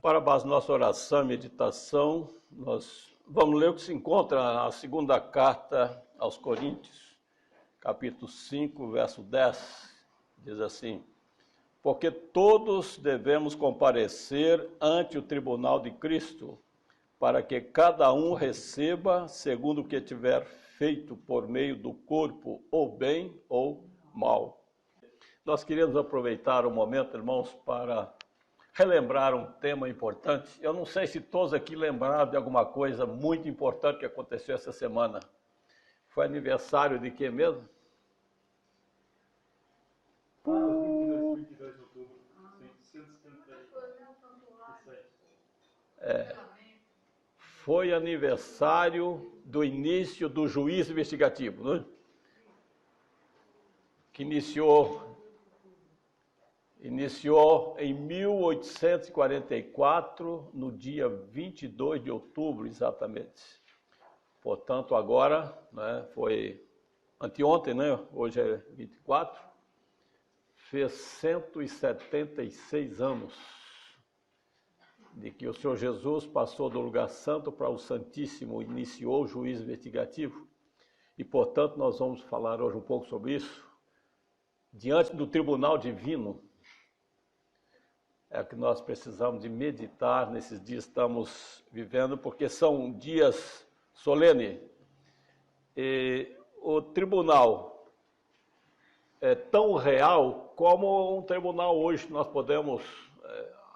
Para a base da nossa oração e meditação, nós vamos ler o que se encontra na segunda carta aos Coríntios, capítulo 5, verso 10, diz assim: porque todos devemos comparecer ante o tribunal de Cristo, para que cada um receba segundo o que tiver feito por meio do corpo, ou bem ou mal. Nós queríamos aproveitar o momento, irmãos, para relembrar um tema importante. Eu não sei se todos aqui lembraram de alguma coisa muito importante que aconteceu essa semana. Foi aniversário de quê mesmo? 22 de outubro, 677. Foi aniversário do início do juízo investigativo, né? Que iniciou em 1844, no dia 22 de outubro, exatamente. Portanto, agora, né, foi anteontem, né? Hoje é 24, fez 176 anos de que o Senhor Jesus passou do lugar santo para o Santíssimo, iniciou o juízo investigativo. E, portanto, nós vamos falar hoje um pouco sobre isso. Diante do tribunal divino, é o que nós precisamos de meditar nesses dias que estamos vivendo, porque são dias solenes. E o tribunal é tão real como um tribunal hoje nós podemos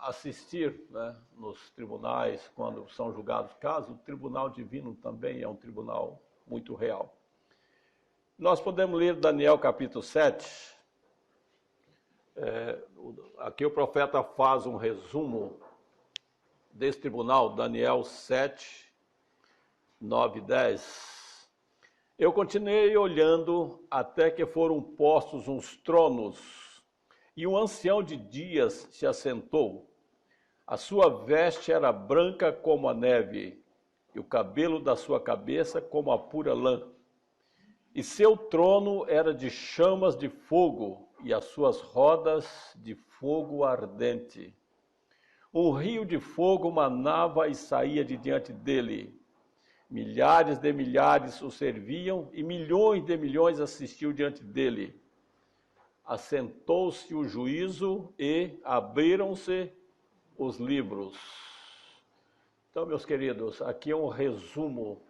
assistir, né, nos tribunais, quando são julgados casos. O tribunal divino também é um tribunal muito real. Nós podemos ler Daniel capítulo 7. Aqui o profeta faz um resumo desse tribunal, Daniel 7, 9 e 10. Eu continuei olhando até que foram postos uns tronos, e um ancião de dias se assentou. A sua veste era branca como a neve, e o cabelo da sua cabeça como a pura lã. E seu trono era de chamas de fogo, e as suas rodas de fogo ardente. Um rio de fogo manava e saía de diante dele. Milhares de milhares o serviam, e milhões de milhões assistiam diante dele. Assentou-se o juízo e abriram-se os livros. Então, meus queridos, aqui é um resumo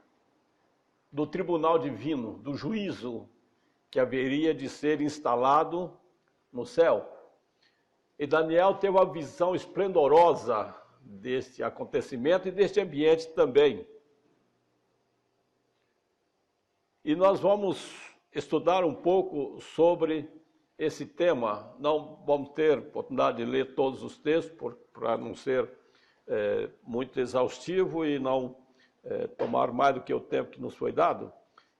do tribunal divino, do juízo que haveria de ser instalado no céu. E Daniel teve uma visão esplendorosa deste acontecimento e deste ambiente também. E nós vamos estudar um pouco sobre esse tema. Não vamos ter oportunidade de ler todos os textos, para não ser muito exaustivo e não tomar mais do que o tempo que nos foi dado.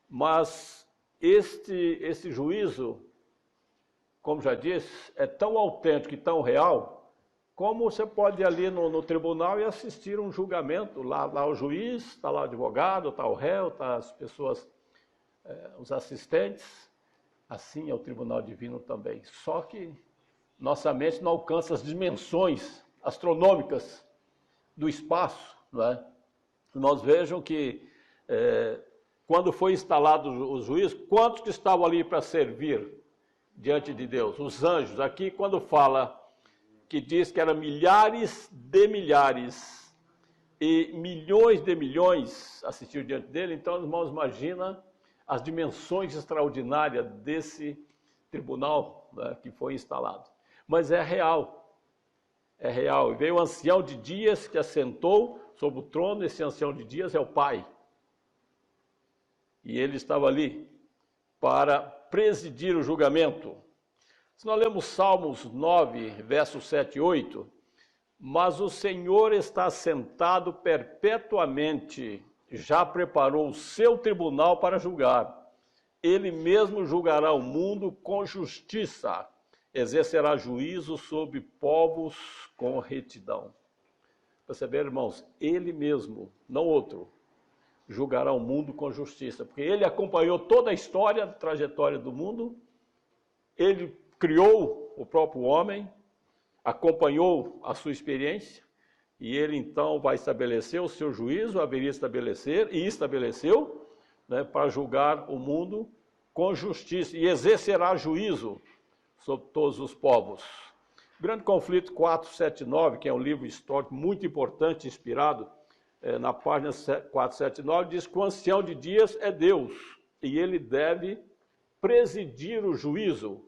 Mas esse juízo, como já disse, é tão autêntico e tão real, como você pode ir ali no tribunal e assistir um julgamento. Lá o juiz, está lá o advogado, está o réu, está as pessoas, os assistentes. Assim é o tribunal divino também. Só que nossa mente não alcança as dimensões astronômicas do espaço, não é? Nós vejam que quando foi instalado o juiz, quantos que estavam ali para servir diante de Deus? Os anjos. Aqui, quando fala que diz que eram milhares de milhares e milhões de milhões assistiam diante dele, então, irmãos, imagina as dimensões extraordinárias desse tribunal, né, que foi instalado. Mas é real. É real. E veio o ancião de dias que assentou sobre o trono. Esse ancião de dias é o Pai. E ele estava ali para presidir o julgamento. Se nós lemos Salmos 9, versos 7 e 8, mas o Senhor está sentado perpetuamente, já preparou o seu tribunal para julgar. Ele mesmo julgará o mundo com justiça, exercerá juízo sobre povos com retidão. Perceberam, irmãos? Ele mesmo, não outro, julgará o mundo com justiça, porque ele acompanhou toda a história, a trajetória do mundo. Ele criou o próprio homem, acompanhou a sua experiência, e ele então vai estabelecer o seu juízo, haveria estabelecer, e estabeleceu, né, para julgar o mundo com justiça, e exercerá juízo sobre todos os povos. Grande Conflito 479, que é um livro histórico muito importante, inspirado na página 479, diz que o ancião de dias é Deus, e ele deve presidir o juízo,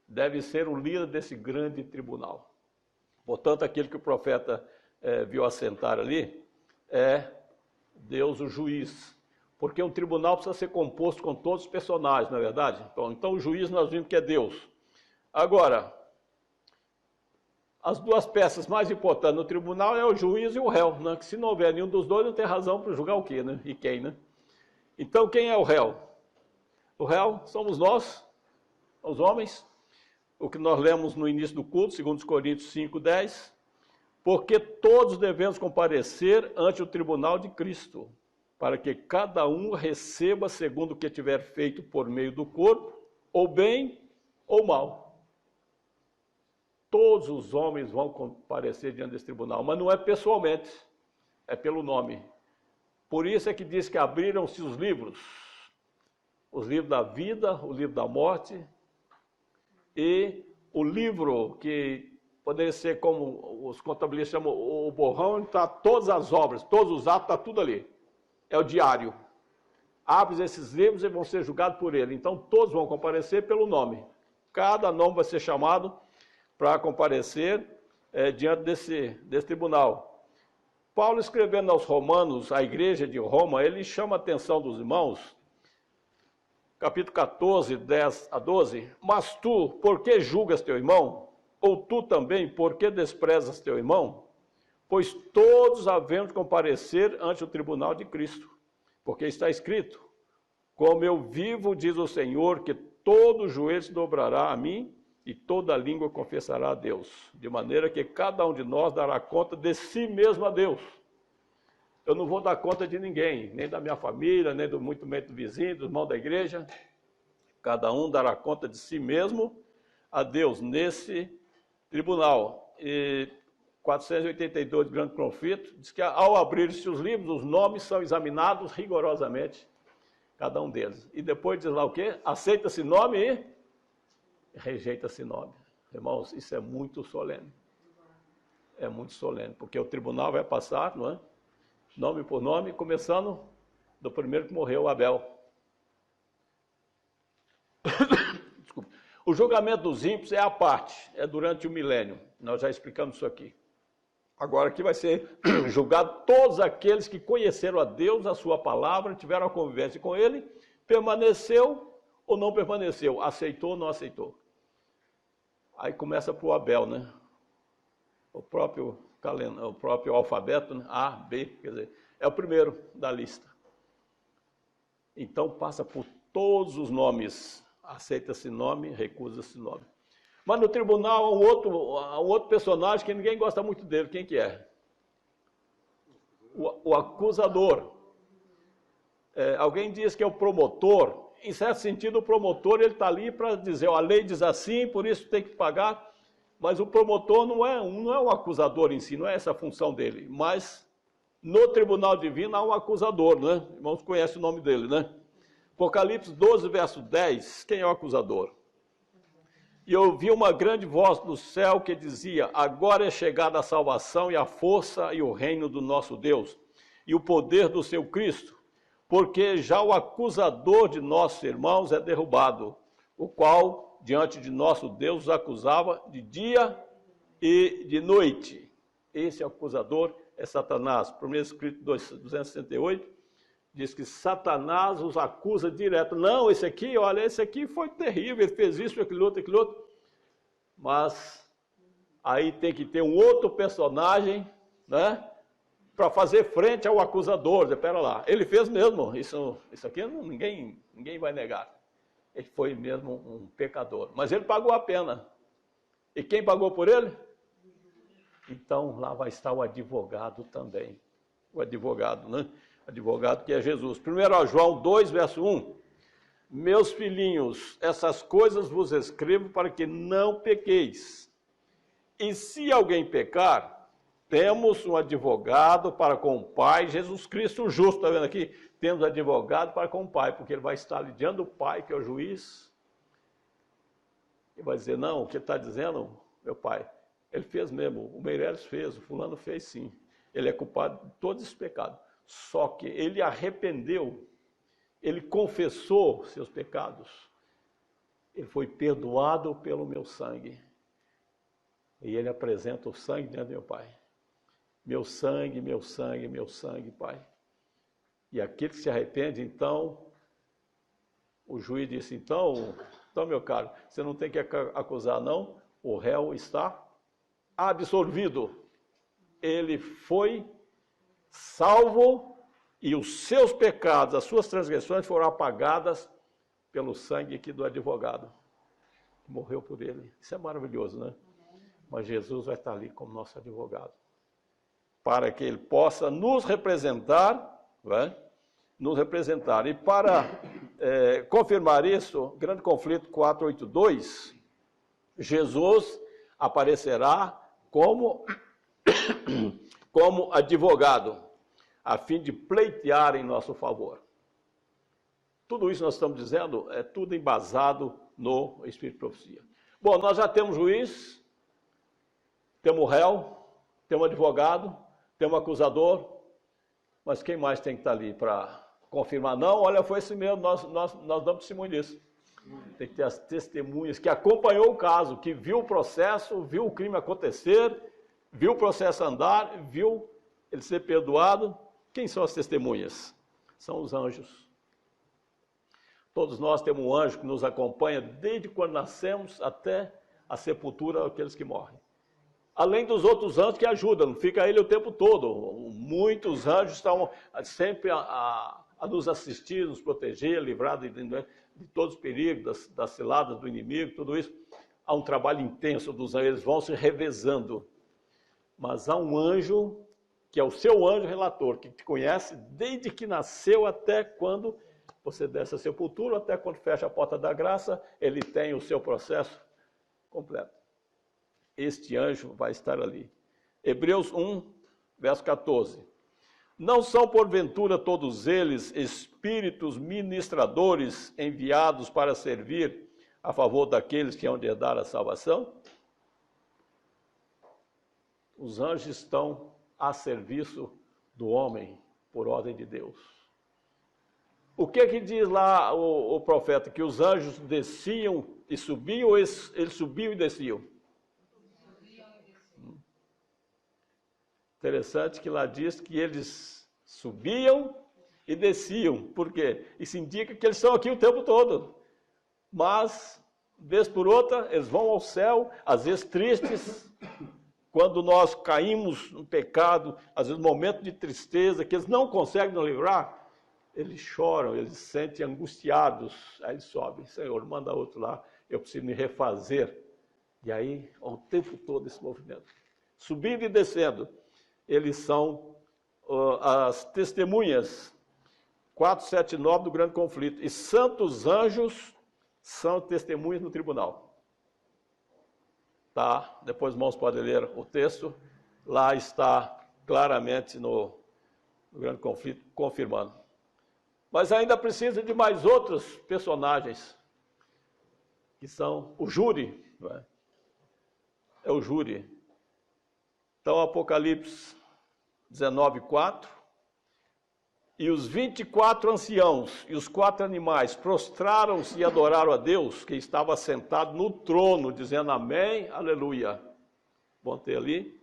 deve ser o líder desse grande tribunal. Portanto, aquele que o profeta viu assentar ali é Deus o juiz, porque um tribunal precisa ser composto com todos os personagens, não é verdade? Então o juiz nós vimos que é Deus. Agora, as duas peças mais importantes no tribunal é o juiz e o réu, né? Que se não houver nenhum dos dois, não tem razão para julgar o quê, né? E quem, né? Então, quem é o réu? O réu somos nós, os homens, o que nós lemos no início do culto, 2 Coríntios 5:10, porque todos devemos comparecer ante o tribunal de Cristo, para que cada um receba segundo o que tiver feito por meio do corpo, ou bem ou mal. Todos os homens vão comparecer diante desse tribunal, mas não é pessoalmente, é pelo nome. Por isso é que diz que abriram-se os livros da vida, o livro da morte, e o livro que poderia ser como os contabilistas chamam o borrão, está todas as obras, todos os atos, está tudo ali. É o diário. Abre esses livros e vão ser julgados por ele. Então todos vão comparecer pelo nome. Cada nome vai ser chamado para comparecer diante desse tribunal. Paulo, escrevendo aos Romanos, à igreja de Roma, ele chama a atenção dos irmãos, capítulo 14, 10 a 12, mas tu, por que julgas teu irmão? Ou tu também, por que desprezas teu irmão? Pois todos havemos comparecer ante o tribunal de Cristo, porque está escrito, como eu vivo, diz o Senhor, que todo joelho se dobrará a mim, e toda língua confessará a Deus, de maneira que cada um de nós dará conta de si mesmo a Deus. Eu não vou dar conta de ninguém, nem da minha família, nem muito menos do vizinho, do irmão da igreja. Cada um dará conta de si mesmo a Deus nesse tribunal. E 482 de Grande Conflito diz que ao abrir-se os livros, os nomes são examinados rigorosamente, cada um deles. E depois diz lá o quê? Aceita-se nome e rejeita-se nome. Irmãos, isso é muito solene. É muito solene, porque o tribunal vai passar, não é? Nome por nome, começando do primeiro que morreu, Abel. Desculpa. O julgamento dos ímpios é à parte, é durante o milênio. Nós já explicamos isso aqui. Agora aqui vai ser julgado todos aqueles que conheceram a Deus, a sua palavra, tiveram a convivência com ele, permaneceu ou não permaneceu, aceitou ou não aceitou. Aí começa para o Abel, né? O próprio alfabeto, né? A, B, quer dizer, é o primeiro da lista. Então passa por todos os nomes, aceita-se nome, recusa-se nome. Mas no tribunal há um outro personagem que ninguém gosta muito dele, quem que é? O acusador. Alguém diz que é o promotor. Em certo sentido, o promotor ele está ali para dizer, a lei diz assim, por isso tem que pagar, mas o promotor não é um acusador em si, não é essa a função dele, mas no tribunal divino há um acusador, né? Irmãos conhecem o nome dele, né? Apocalipse 12, verso 10, quem é o acusador? E eu ouvi uma grande voz do céu que dizia, agora é chegada a salvação e a força e o reino do nosso Deus, e o poder do seu Cristo, porque já o acusador de nossos irmãos é derrubado, o qual, diante de nosso Deus, os acusava de dia e de noite. Esse acusador é Satanás. Primeiro escrito 268, diz que Satanás os acusa direto. Não, esse aqui foi terrível, ele fez isso, aquilo outro. Mas aí tem que ter um outro personagem, né? Para fazer frente ao acusador. Espera lá, ele fez mesmo, isso aqui ninguém vai negar. Ele foi mesmo um pecador, mas ele pagou a pena. E quem pagou por ele? Então lá vai estar o advogado também. O advogado, né? Advogado que é Jesus. 1 João 2, verso 1. Meus filhinhos, essas coisas vos escrevo para que não pequeis. E se alguém pecar, temos um advogado para com o Pai, Jesus Cristo o justo, está vendo aqui? Temos advogado para com o Pai, porque ele vai estar ali diante do Pai, que é o juiz, e vai dizer, não, o que ele está dizendo, meu Pai, ele fez mesmo, o Meireles fez, o fulano fez sim, ele é culpado de todos esses pecados, só que ele arrependeu, ele confessou seus pecados, ele foi perdoado pelo meu sangue, e ele apresenta o sangue diante do meu Pai. Meu sangue, meu sangue, meu sangue, Pai. E aquele que se arrepende, então, o juiz disse, então, meu caro, você não tem que acusar, não, o réu está absolvido. Ele foi salvo e os seus pecados, as suas transgressões foram apagadas pelo sangue aqui do advogado, que morreu por ele. Isso é maravilhoso, né? Mas Jesus vai estar ali como nosso advogado, para que ele possa nos representar, né? Nos representar. E para confirmar isso, grande conflito 482, Jesus aparecerá como advogado, a fim de pleitear em nosso favor. Tudo isso nós estamos dizendo, é tudo embasado no Espírito de Profecia. Bom, nós já temos juiz, temos réu, temos advogado, temos acusador, mas quem mais tem que estar ali para confirmar? Não, olha, foi esse mesmo, nós damos testemunho disso. Tem que ter as testemunhas que acompanhou o caso, que viu o processo, viu o crime acontecer, viu o processo andar, viu ele ser perdoado. Quem são as testemunhas? São os anjos. Todos nós temos um anjo que nos acompanha desde quando nascemos até a sepultura daqueles que morrem. Além dos outros anjos que ajudam, não fica ele o tempo todo. Muitos anjos estão sempre a nos assistir, nos proteger, livrar de todos os perigos, das ciladas do inimigo, tudo isso. Há um trabalho intenso dos anjos, eles vão se revezando. Mas há um anjo, que é o seu anjo relator, que te conhece desde que nasceu até quando você desce a sepultura, até quando fecha a porta da graça, ele tem o seu processo completo. Este anjo vai estar ali. Hebreus 1, verso 14. Não são, porventura, todos eles espíritos ministradores enviados para servir a favor daqueles que hão de herdar a salvação? Os anjos estão a serviço do homem, por ordem de Deus. O que diz lá o profeta? Que os anjos desciam e subiam, ou eles subiam e desciam? Interessante que lá diz que eles subiam e desciam. Por quê? Isso indica que eles estão aqui o tempo todo. Mas, vez por outra, eles vão ao céu, às vezes tristes, quando nós caímos no pecado, às vezes momentos de tristeza, que eles não conseguem nos livrar, eles choram, eles se sentem angustiados. Aí eles sobem, Senhor, manda outro lá, eu preciso me refazer. E aí, ao tempo todo, esse movimento. Subindo e descendo. Eles são as testemunhas, 479 do grande conflito. E santos anjos são testemunhas no tribunal. Tá? Depois os irmãos podem ler o texto. Lá está claramente no grande conflito, confirmando. Mas ainda precisa de mais outros personagens, que são o júri. Não é? É o júri. Então, Apocalipse 19:4, e os 24 anciãos e os 4 animais prostraram-se e adoraram a Deus, que estava sentado no trono, dizendo amém, aleluia. Vão ter ali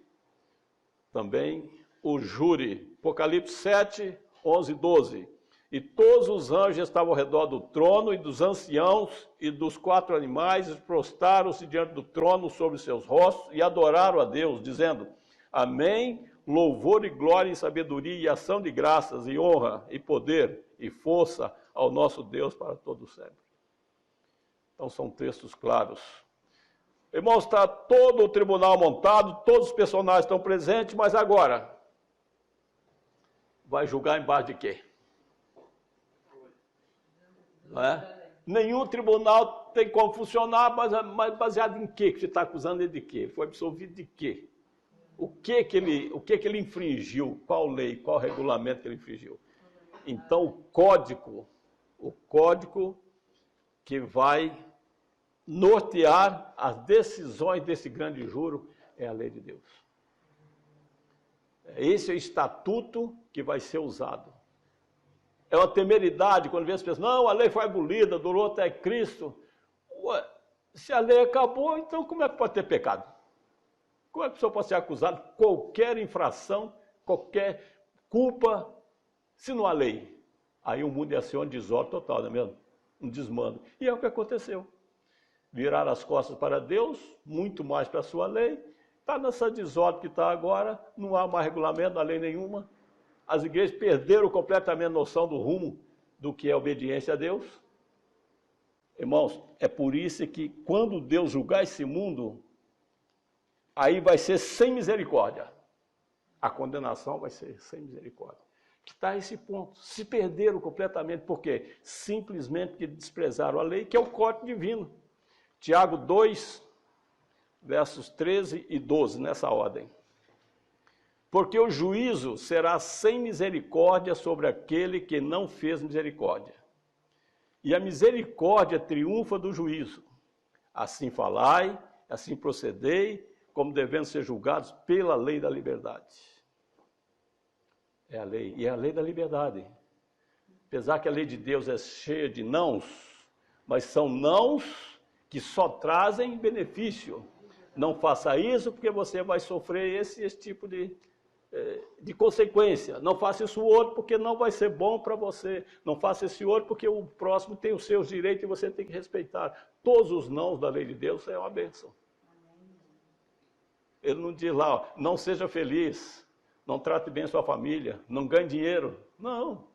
também o júri. Apocalipse 7, 11 e 12. E todos os anjos estavam ao redor do trono e dos anciãos e dos 4 animais, prostraram-se diante do trono sobre seus rostos e adoraram a Deus, dizendo amém, louvor e glória e sabedoria e ação de graças e honra e poder e força ao nosso Deus para todo sempre. Então são textos claros. Irmãos, está todo o tribunal montado, todos os personagens estão presentes, mas agora vai julgar embaixo de quê? Não é? Nenhum tribunal tem como funcionar, mas baseado em quê? Que você está acusando ele de quê? Ele foi absolvido de quê? o que que ele infringiu, qual lei, qual regulamento que ele infringiu. Então, o código que vai nortear as decisões desse grande juro é a lei de Deus. Esse é o estatuto que vai ser usado. É uma temeridade quando vê as pessoas, não, a lei foi abolida, durou até Cristo. Ué, se a lei acabou, então como é que pode ter pecado? Como é que a pessoa pode ser acusada de qualquer infração, qualquer culpa, se não há lei? Aí o mundo ia ser um desordem total, não é mesmo? Um desmando. E é o que aconteceu. Viraram as costas para Deus, muito mais para a sua lei. Está nessa desordem que está agora, não há mais regulamento, não há lei nenhuma. As igrejas perderam completamente a noção do rumo do que é obediência a Deus. Irmãos, é por isso que quando Deus julgar esse mundo, aí vai ser sem misericórdia. A condenação vai ser sem misericórdia. Que está esse ponto. Se perderam completamente, por quê? Simplesmente porque desprezaram a lei, que é o código divino. Tiago 2, versos 13 e 12, nessa ordem. Porque o juízo será sem misericórdia sobre aquele que não fez misericórdia. E a misericórdia triunfa do juízo. Assim falai, assim procedei, como devendo ser julgados pela lei da liberdade. É a lei, e é a lei da liberdade. Apesar que a lei de Deus é cheia de nãos, mas são nãos que só trazem benefício. Não faça isso porque você vai sofrer esse tipo de consequência. Não faça isso outro porque não vai ser bom para você. Não faça esse outro porque o próximo tem os seus direitos e você tem que respeitar. Todos os nãos da lei de Deus é uma bênção. Ele não diz lá, ó, não seja feliz, não trate bem sua família, não ganhe dinheiro. Não.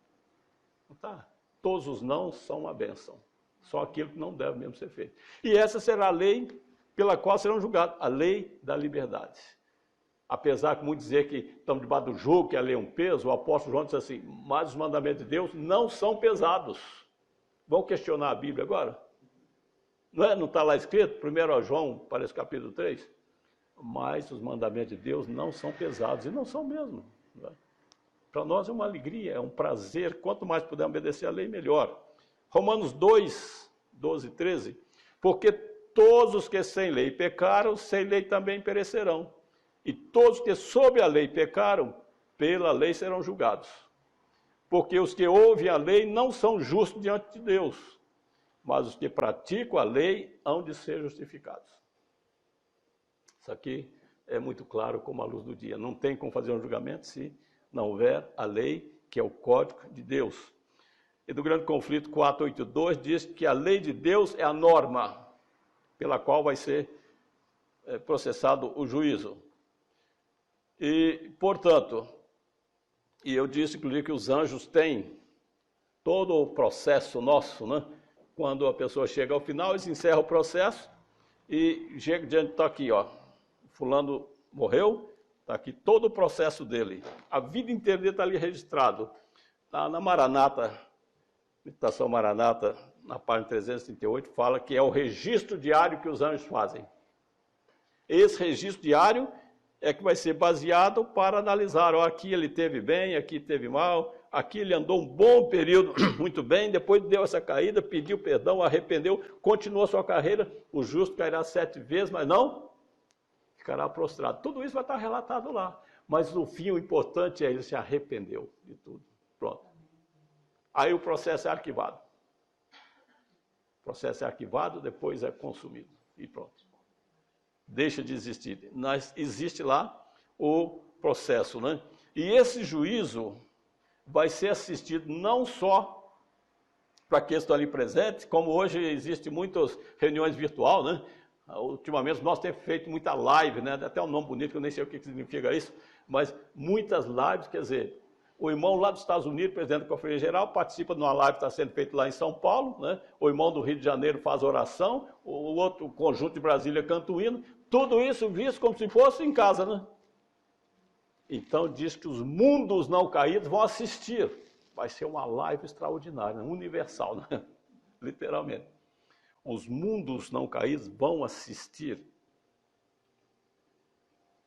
Não tá. Todos os nãos são uma bênção. Só aquilo que não deve mesmo ser feito. E essa será a lei pela qual serão julgados, a lei da liberdade. Apesar de muitos dizer que estamos debaixo do jugo, que a lei é um peso, o apóstolo João diz assim, mas os mandamentos de Deus não são pesados. Vão questionar a Bíblia agora? Não está lá escrito? 1 João, parece capítulo 3. Mas os mandamentos de Deus não são pesados, e não são mesmo. Para nós é uma alegria, é um prazer, quanto mais pudermos obedecer a lei, melhor. Romanos 2, 12 e 13. Porque todos os que sem lei pecaram, sem lei também perecerão. E todos que sob a lei pecaram, pela lei serão julgados. Porque os que ouvem a lei não são justos diante de Deus, mas os que praticam a lei hão de ser justificados. Isso aqui é muito claro como a luz do dia. Não tem como fazer um julgamento se não houver a lei, que é o código de Deus. E do grande conflito 482 diz que a lei de Deus é a norma pela qual vai ser processado o juízo. E, portanto, e eu disse, inclusive, que os anjos têm todo o processo nosso, né? Quando a pessoa chega ao final, eles encerram o processo e chega diante, está aqui, ó, fulano morreu, está aqui todo o processo dele. A vida inteira dele está ali registrado. Tá na Maranata, Meditação Maranata, na página 338, fala que é o registro diário que os anjos fazem. Esse registro diário é que vai ser baseado para analisar, ó, aqui ele teve bem, aqui teve mal, aqui ele andou um bom período muito bem, depois deu essa caída, pediu perdão, arrependeu, continuou sua carreira, o justo cairá 7 vezes, mas não ficará prostrado. Tudo isso vai estar relatado lá, mas no fim o importante é ele se arrependeu de tudo. Pronto. Aí o processo é arquivado. O processo é arquivado, depois é consumido e pronto. Deixa de existir. Mas existe lá o processo, né? E esse juízo vai ser assistido não só para aqueles que estão ali presentes, como hoje existem muitas reuniões virtual, né? Ultimamente nós temos feito muita live, né? Até um nome bonito, que eu nem sei o que significa isso, mas muitas lives, quer dizer, o irmão lá dos Estados Unidos, presidente da Conferência Geral, participa de uma live que está sendo feita lá em São Paulo, né? O irmão do Rio de Janeiro faz oração, o outro conjunto de Brasília canta o hino, tudo isso visto como se fosse em casa, né? Então diz que os mundos não caídos vão assistir. Vai ser uma live extraordinária, universal, né? Literalmente. Os mundos não caídos vão assistir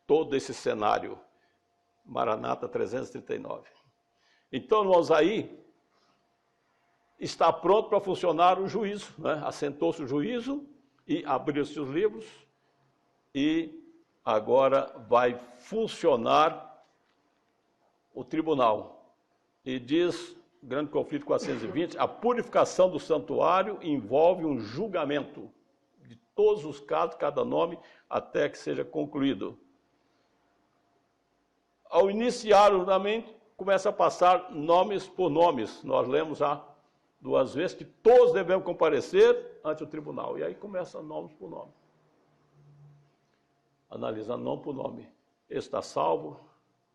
todo esse cenário. Maranata 339. Então, irmãos, aí está pronto para funcionar o juízo, né? Assentou-se o juízo e abriu-se os livros e agora vai funcionar o tribunal. E diz, grande conflito 420, a purificação do santuário envolve um julgamento de todos os casos, cada nome, até que seja concluído. Ao iniciar o julgamento, começa a passar nomes por nomes. Nós lemos já 2 vezes que todos devemos comparecer ante o tribunal. E aí começa nomes por nome. Analisando nome por nome. Esse está salvo,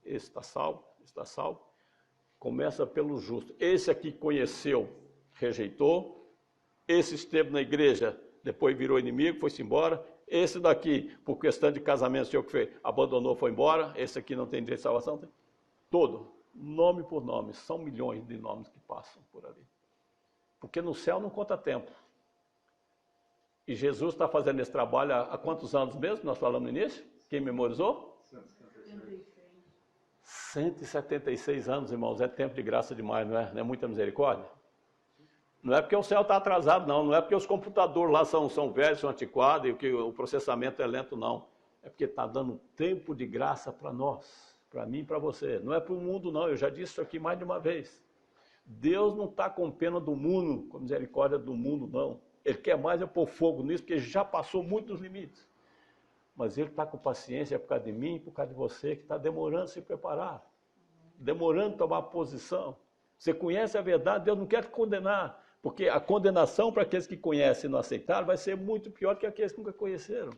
esse está salvo, esse está salvo. Começa pelo justo. Esse aqui conheceu, rejeitou. Esse esteve na igreja, depois virou inimigo, foi-se embora. Esse daqui, por questão de casamento, o senhor que fez, abandonou, foi embora. Esse aqui não tem direito de salvação. Todo, nome por nome. São milhões de nomes que passam por ali. Porque no céu não conta tempo. E Jesus está fazendo esse trabalho há quantos anos mesmo? Nós falamos no início? Quem memorizou? 176 anos, irmãos. É tempo de graça demais, não é? Não é muita misericórdia? Não é porque o céu está atrasado, não. Não é porque os computadores lá são velhos, são antiquados e que o processamento é lento, não. É porque está dando tempo de graça para nós, para mim e para você. Não é para o mundo, não. Eu já disse isso aqui mais de uma vez. Deus não está com pena do mundo, com misericórdia do mundo, não. Ele quer mais pôr fogo nisso, porque já passou muito dos limites. Mas Ele está com paciência por causa de mim e por causa de você, que está demorando a se preparar. Demorando a tomar posição. Você conhece a verdade, Deus não quer te condenar. Porque a condenação para aqueles que conhecem e não aceitaram vai ser muito pior que aqueles que nunca conheceram.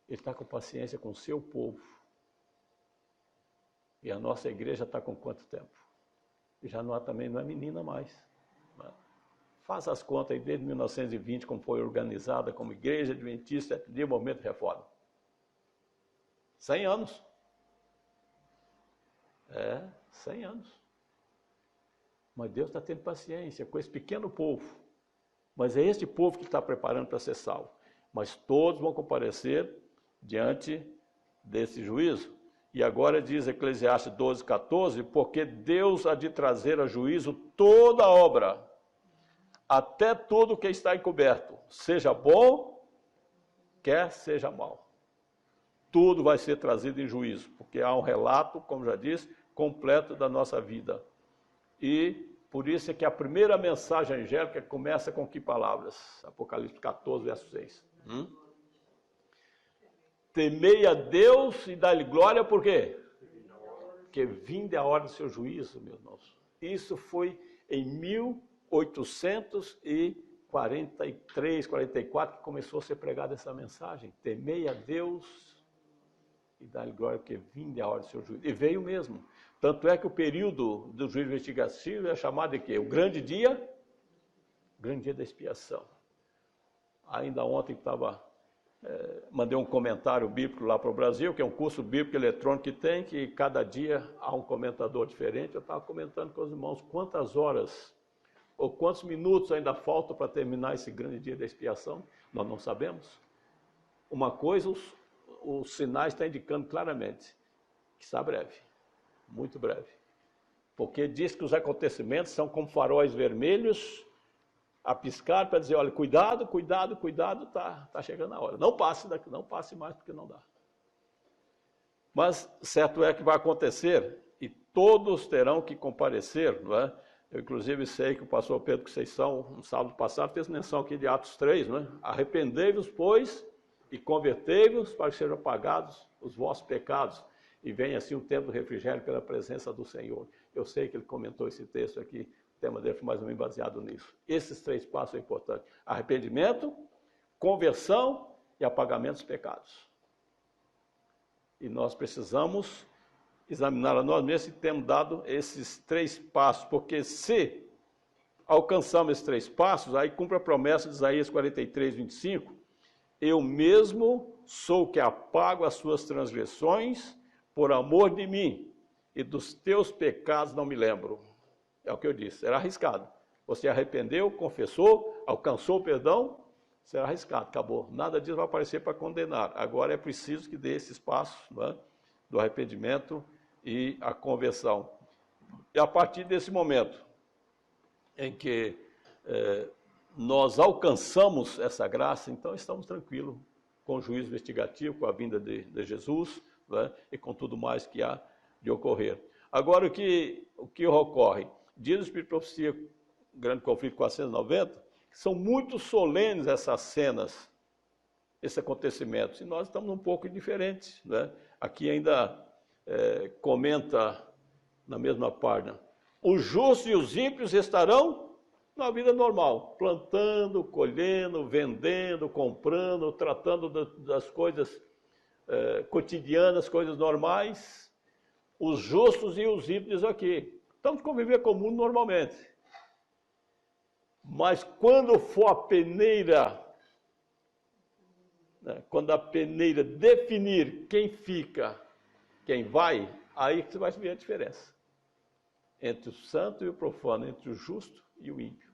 Ele está com paciência com o seu povo. E a nossa igreja está com quanto tempo? E já não é menina mais. Faça as contas aí desde 1920, como foi organizada como Igreja Adventista de Movimento de Reforma. 100 anos. 100 anos. Mas Deus está tendo paciência com esse pequeno povo. Mas é este povo que está preparando para ser salvo. Mas todos vão comparecer diante desse juízo. E agora diz Eclesiastes 12:14, porque Deus há de trazer a juízo toda a obra, até tudo que está encoberto, seja bom, quer seja mal. Tudo vai ser trazido em juízo, porque há um relato, como já disse, completo da nossa vida. E por isso é que a primeira mensagem angélica começa com que palavras? Apocalipse 14, verso 6. Temei a Deus e dá-lhe glória, por quê? Porque vinda é a hora do seu juízo, meus irmãos. Isso foi em 1843, 44, que começou a ser pregada essa mensagem. Temei a Deus e dá-lhe glória, porque vinda é a hora do seu juízo. E veio mesmo. Tanto é que o período do juízo investigativo é chamado de quê? O grande dia da expiação. Ainda ontem mandei um comentário bíblico lá para o Brasil, que é um curso bíblico eletrônico que tem, que cada dia há um comentador diferente. Eu estava comentando com os irmãos quantas horas ou quantos minutos ainda faltam para terminar esse grande dia da expiação. Nós não sabemos. Uma coisa, os sinais estão indicando claramente, que está breve, muito breve. Porque diz que os acontecimentos são como faróis vermelhos a piscar para dizer, olha, cuidado, cuidado, cuidado, tá chegando a hora. Não passe daqui, não passe mais, porque não dá. Mas certo é que vai acontecer e todos terão que comparecer, não é? Eu, inclusive, sei que o pastor Pedro, que vocês são, no sábado passado, fez menção aqui de Atos 3, não é? Arrependei-vos, pois, e convertei-vos para que sejam apagados os vossos pecados e venha assim um tempo de refrigério pela presença do Senhor. Eu sei que ele comentou esse texto aqui, o tema dele foi mais ou menos baseado nisso. Esses 3 passos são importantes. Arrependimento, conversão e apagamento dos pecados. E nós precisamos examinar a nós mesmos e temos dado esses 3 passos, porque se alcançamos esses 3 passos, aí cumpre a promessa de Isaías 43, 25, eu mesmo sou o que apago as suas transgressões por amor de mim, e dos teus pecados não me lembro. É o que eu disse, era arriscado. Você arrependeu, confessou, alcançou o perdão, será arriscado, acabou. Nada disso vai aparecer para condenar. Agora é preciso que dê esse espaço, né, do arrependimento e a conversão. E a partir desse momento em que nós alcançamos essa graça, então estamos tranquilos com o juízo investigativo, com a vinda de Jesus, né, e com tudo mais que há de ocorrer. Agora, o que ocorre? Diz o Espírito de Profecia, Grande Conflito 490, que são muito solenes essas cenas, esses acontecimentos, e nós estamos um pouco indiferentes, né? Aqui ainda comenta na mesma página, os justos e os ímpios estarão na vida normal, plantando, colhendo, vendendo, comprando, tratando das coisas cotidianas, coisas normais. Os justos e os ímpios aqui, estamos conviver com o mundo normalmente. Mas quando for a peneira, né, quando a peneira definir quem fica, quem vai, aí que você vai ver a diferença entre o santo e o profano, entre o justo e o ímpio.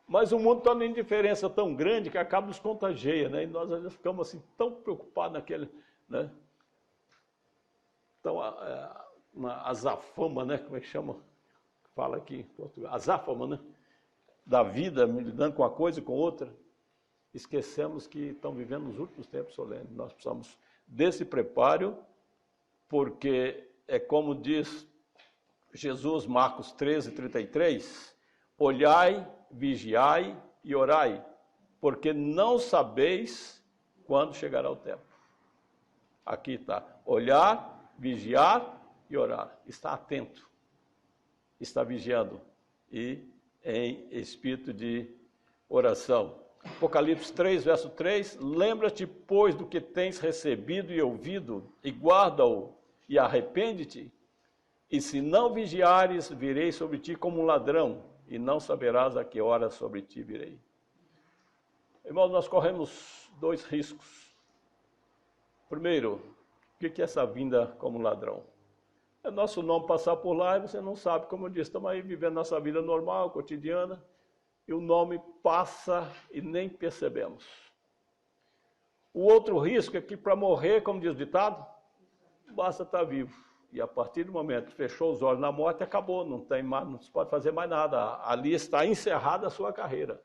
Mas o mundo está numa indiferença tão grande que acaba nos contagia, né? E nós às vezes ficamos assim tão preocupados naquele, né? Então, a azafama, né? Como é que chama? Fala aqui em Portugal. Azáfama, né? Da vida, lidando com uma coisa e com outra. Esquecemos que estamos vivendo nos últimos tempos solenes. Nós precisamos desse preparo, porque é como diz Jesus, Marcos 13, 33, olhai, vigiai e orai, porque não sabeis quando chegará o tempo. Aqui está, olhar, vigiar e orar. Está atento, está vigiando e em espírito de oração. Apocalipse 3, verso 3, lembra-te, pois, do que tens recebido e ouvido, e guarda-o, e arrepende-te, e se não vigiares, virei sobre ti como um ladrão, e não saberás a que hora sobre ti virei. Irmãos, nós corremos dois riscos. Primeiro, o que é essa vinda como ladrão? É nosso nome passar por lá e você não sabe, como eu disse, estamos aí vivendo nossa vida normal, cotidiana, e o nome passa e nem percebemos. O outro risco é que para morrer, como diz o ditado, basta estar vivo. E a partir do momento que fechou os olhos na morte, acabou, não tem mais, não se pode fazer mais nada. Ali está encerrada a sua carreira.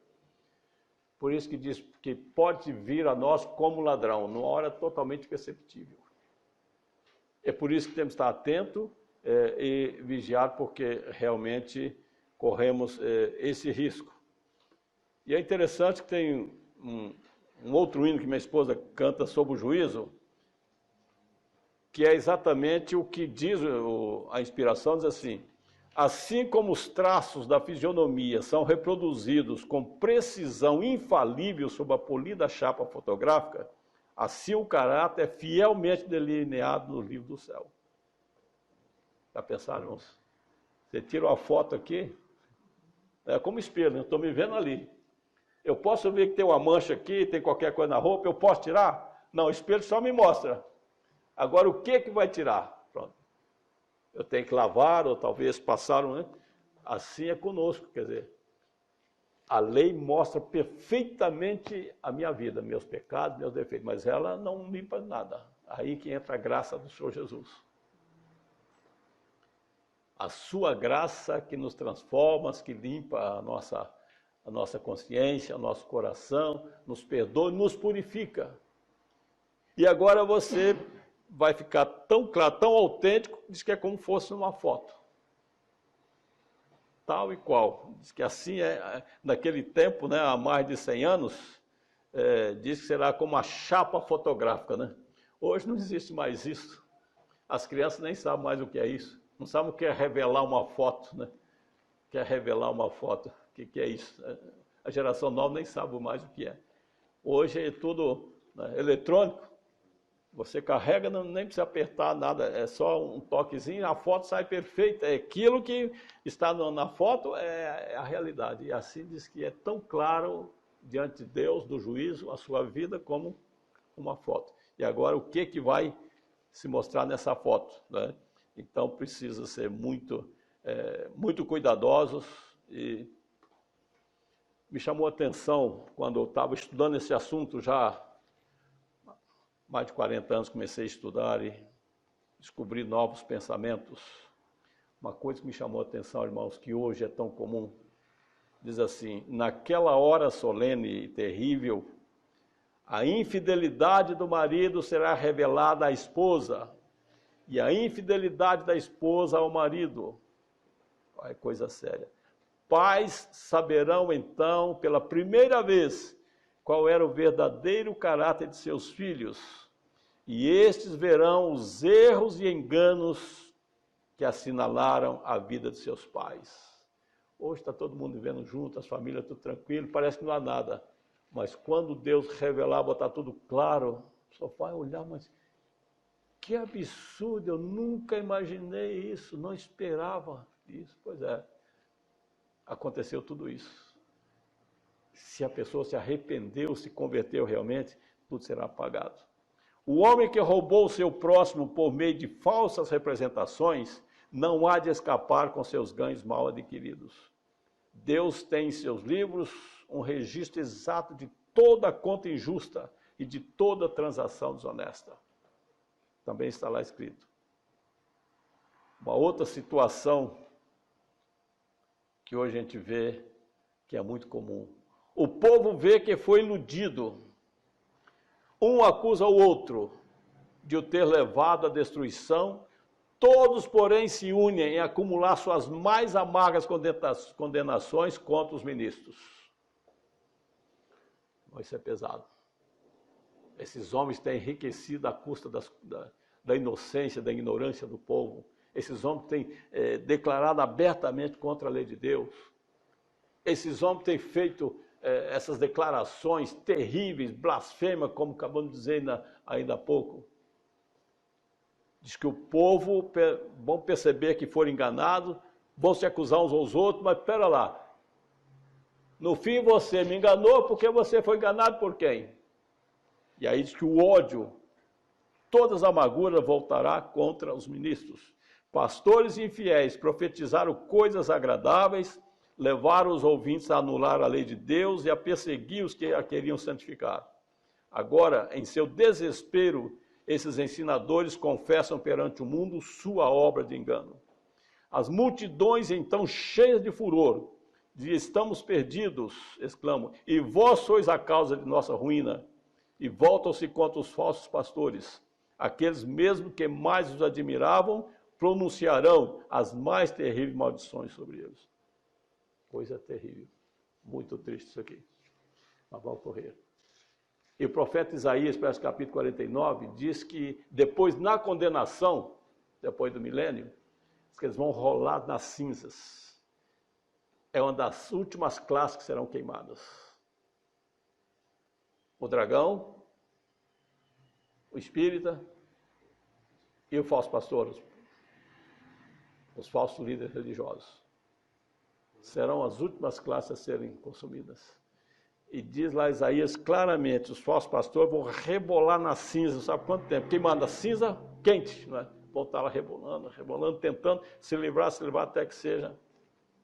Por isso que diz que pode vir a nós como ladrão, numa hora totalmente perceptível. É por isso que temos que estar atento e vigiar, porque realmente corremos esse risco. E é interessante que tem um outro hino que minha esposa canta sobre o juízo, que é exatamente o que diz a inspiração, diz assim, assim como os traços da fisionomia são reproduzidos com precisão infalível sob a polida chapa fotográfica, assim o caráter é fielmente delineado no livro do céu. Já pensaram, irmãos? Você tira uma foto aqui, é como espelho, né? Eu estou me vendo ali. Eu posso ver que tem uma mancha aqui, tem qualquer coisa na roupa, eu posso tirar? Não, o espelho só me mostra. Agora, o que vai tirar? Pronto. Eu tenho que lavar, ou talvez passaram, né? Assim é conosco, quer dizer, a lei mostra perfeitamente a minha vida, meus pecados, meus defeitos, mas ela não limpa nada. Aí que entra a graça do Senhor Jesus. A sua graça que nos transforma, que limpa a nossa consciência, o nosso coração, nos perdoa, nos purifica. E agora você vai ficar tão claro, tão autêntico, diz que é como fosse uma foto. Tal e qual. Diz que assim é, naquele tempo, né, há mais de 100 anos, diz que será como a chapa fotográfica, né? Hoje não existe mais isso. As crianças nem sabem mais o que é isso. Não sabem o que é revelar uma foto, né? O que é revelar uma foto. O que é isso? A geração nova nem sabe mais o que é. Hoje é tudo, né, eletrônico. Você carrega, nem precisa apertar nada, é só um toquezinho, a foto sai perfeita. É aquilo que está na foto, é a realidade. E assim diz que é tão claro diante de Deus, do juízo, a sua vida como uma foto. E agora, o que vai se mostrar nessa foto, né? Então, precisa ser muito cuidadosos e me chamou a atenção quando eu estava estudando esse assunto já há mais de 40 anos, comecei a estudar e descobri novos pensamentos. Uma coisa que me chamou a atenção, irmãos, que hoje é tão comum, diz assim: naquela hora solene e terrível, a infidelidade do marido será revelada à esposa e a infidelidade da esposa ao marido. É coisa séria. Pais saberão então, pela primeira vez, qual era o verdadeiro caráter de seus filhos, e estes verão os erros e enganos que assinalaram a vida de seus pais. Hoje está todo mundo vivendo junto, as famílias tudo tranquilo, parece que não há nada. Mas quando Deus revelar, botar tudo claro, só vai olhar, mas que absurdo, eu nunca imaginei isso, não esperava isso. Pois é, aconteceu tudo isso. Se a pessoa se arrependeu, se converteu realmente, tudo será apagado. O homem que roubou o seu próximo por meio de falsas representações, não há de escapar com seus ganhos mal adquiridos. Deus tem em seus livros um registro exato de toda conta injusta e de toda transação desonesta. Também está lá escrito. Uma outra situação que hoje a gente vê que é muito comum. O povo vê que foi iludido. Um acusa o outro de o ter levado à destruição. Todos, porém, se unem em acumular suas mais amargas condenações contra os ministros. Isso é pesado. Esses homens têm enriquecido à custa da inocência, da ignorância do povo. Esses homens têm declarado abertamente contra a lei de Deus. Esses homens têm feito essas declarações terríveis, blasfemas, como acabamos de dizer ainda há pouco. Diz que o povo vão perceber que foram enganados, vão se acusar uns aos outros, mas espera lá. No fim você me enganou porque você foi enganado por quem? E aí diz que o ódio, todas as amarguras voltará contra os ministros. Pastores infiéis profetizaram coisas agradáveis, levaram os ouvintes a anular a lei de Deus e a perseguir os que a queriam santificar. Agora, em seu desespero, esses ensinadores confessam perante o mundo sua obra de engano. As multidões, então, cheias de furor, dizem: estamos perdidos, exclamam, e vós sois a causa de nossa ruína. E voltam-se contra os falsos pastores. Aqueles mesmo que mais os admiravam pronunciarão as mais terríveis maldições sobre eles. Coisa terrível. Muito triste isso aqui. Mas vai ocorrer. E o profeta Isaías, parece capítulo 49, diz que depois, na condenação, depois do milênio, diz que eles vão rolar nas cinzas. É uma das últimas classes que serão queimadas. O dragão, o espírita e o falso pastor, os falsos líderes religiosos. Serão as últimas classes a serem consumidas. E diz lá Isaías claramente, os falsos pastores vão rebolar na cinza, sabe quanto tempo? Queimando a cinza quente, não é? Vão estar lá rebolando, rebolando, tentando se livrar até que seja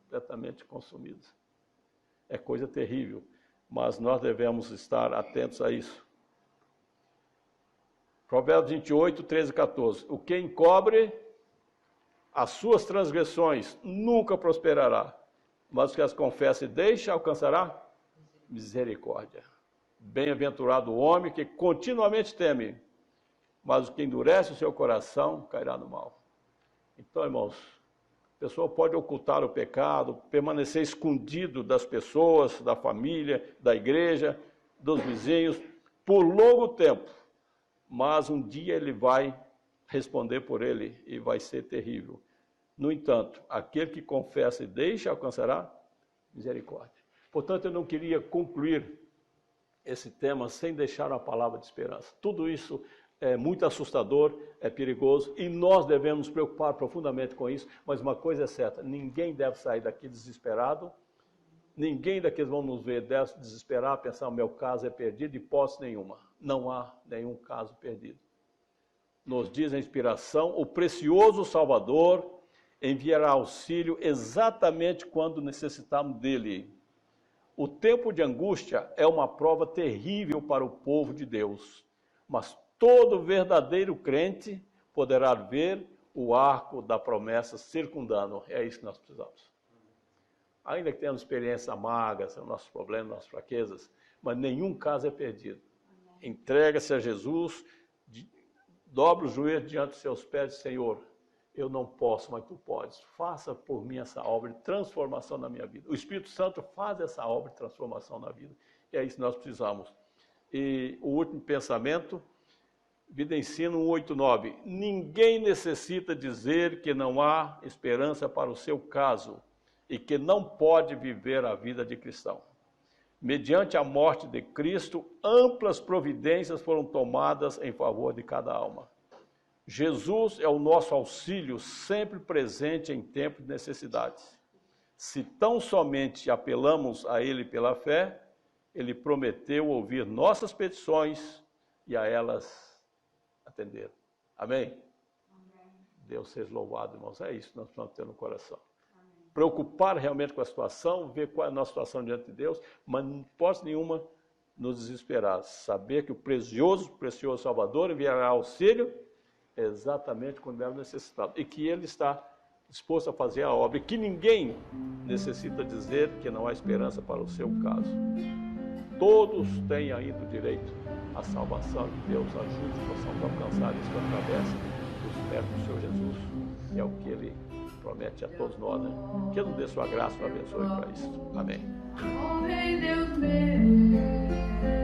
completamente consumidos. É coisa terrível, mas nós devemos estar atentos a isso. Provérbios 28, 13 e 14. O que encobre as suas transgressões nunca prosperará, mas o que as confessa e deixa alcançará misericórdia. Bem-aventurado o homem que continuamente teme, mas o que endurece o seu coração cairá no mal. Então, irmãos, a pessoa pode ocultar o pecado, permanecer escondido das pessoas, da família, da igreja, dos vizinhos, por longo tempo, mas um dia ele vai responder por ele e vai ser terrível. No entanto, aquele que confessa e deixa alcançará misericórdia. Portanto, eu não queria concluir esse tema sem deixar uma palavra de esperança. Tudo isso é muito assustador, é perigoso e nós devemos nos preocupar profundamente com isso, mas uma coisa é certa, ninguém deve sair daqui desesperado, ninguém daqueles vão nos ver deve desesperar, pensar: o meu caso é perdido, de hipótese nenhuma. Não há nenhum caso perdido. Nos diz a inspiração, o precioso Salvador enviará auxílio exatamente quando necessitarmos dele. O tempo de angústia é uma prova terrível para o povo de Deus, mas todo verdadeiro crente poderá ver o arco da promessa circundando. É isso que nós precisamos. Ainda que tenhamos experiências amargas, nossos problemas, nossas fraquezas, mas nenhum caso é perdido. Entrega-se a Jesus, dobra o joelho diante dos seus pés, Senhor, eu não posso, mas tu podes. Faça por mim essa obra de transformação na minha vida. O Espírito Santo faz essa obra de transformação na vida. E é isso que nós precisamos. E o último pensamento, Vida Ensino 1:8-9. Ninguém necessita dizer que não há esperança para o seu caso e que não pode viver a vida de cristão. Mediante a morte de Cristo, amplas providências foram tomadas em favor de cada alma. Jesus é o nosso auxílio sempre presente em tempo de necessidade. Se tão somente apelamos a Ele pela fé, Ele prometeu ouvir nossas petições e a elas atender. Amém? Deus seja louvado, irmãos. É isso que nós precisamos ter no coração. Preocupar realmente com a situação, ver qual é a nossa situação diante de Deus, mas não pode nenhuma nos desesperar. Saber que o precioso Salvador enviará auxílio exatamente quando é necessitado. E que Ele está disposto a fazer a obra. E que ninguém necessita dizer que não há esperança para o seu caso. Todos têm ainda o direito à salvação de Deus. Ajude que possamos alcançar isso através dos méritos do Senhor Jesus. E é o que Ele promete a todos nós, né? Que Ele nos dê sua graça e nos abençoe para isso. Amém. Oh, Rei Deus meu.